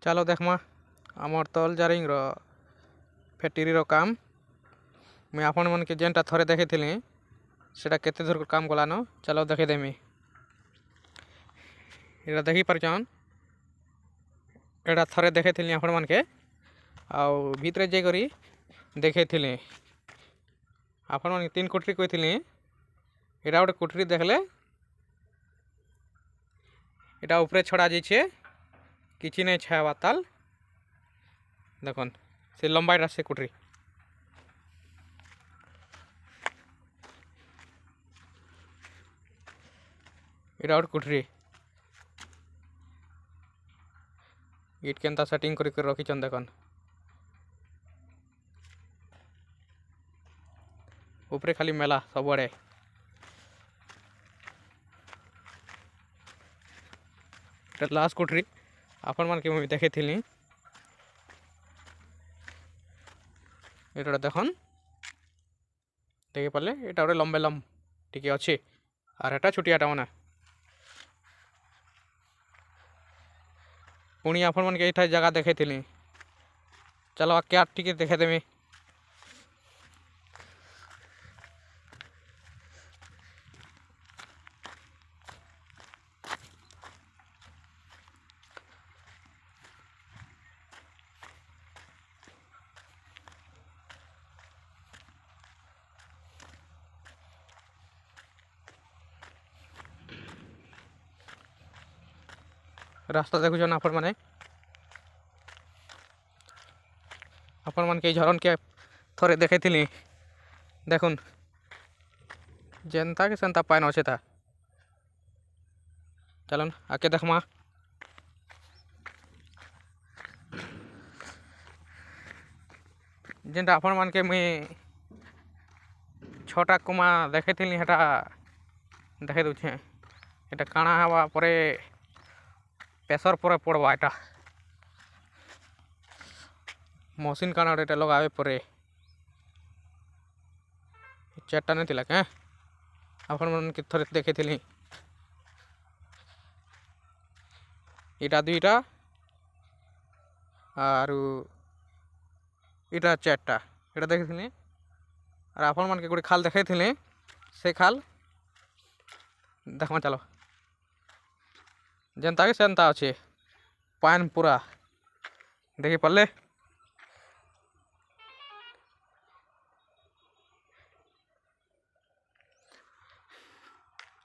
चलो देखमा आमर तल जारिंग फैक्ट्री काम मुई आपण मन के जेनटा थरे देखी सेटा केते दूर काम गलान चलो देखेदेमी। एटा देखी पारछन एटा थरे देखे आपण मन के आउ भितरे जे करी देखे आपण मन 3 कोठरी कही एटा गोटे कोठरी देखले एटा ऊपर छड़ा जाइए किसी नहीं छाया ताल देखन से लंबाईटा से कोठरी एटा गोटे कोठरी इट केनता सेटिंग कर रखीचन देखन ऊपर खाली मेला सबुआड़े लास्ट कोठरी आपण मन के मुझे देखे एटा देखन देखे पारे एटा गोटे लंबे लंब टी अच्छे और एटा छुटियाटा मैंने पुणी आपण मन के ये जगह देखे चलो क्या टी देखेदेमी। रास्ता देखुन आपण मन के झरन के थोड़े देखे देखुन जेनता के सेनता पाइन अच्छे था चलन आके देखमा जेनटा आपण मन के मुई 6टा कुमा देखे हेटा देखे दूचे एटा काଣା हवा परे प्रेशर पर पड़वा एटा मशीन काना एटा लगावे परे 4टा नहीं थिला के आपण मन के थरे देखे इटा 2टा और इटा 4टा एटा देखे और आपण मन के गोटे खाल देखे से खाल देखमा चलो जनता के सेनता अच्छे पान पूरा देखी पारे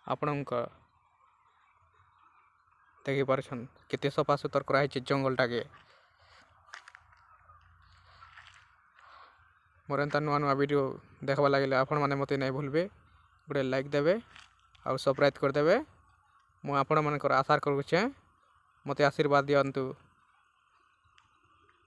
आपण देखी पारछन केते सफा सुतर कराई जंगलटा के मोर एंता नुआ नुआ वीडियो देखवा लगे आपण मैंने मत नहीं भूलबे गोटे लाइक देवे और सब्सक्राइब करदेवे। मु आपण मन आशा करुचे मत आशीर्वाद दियंतु।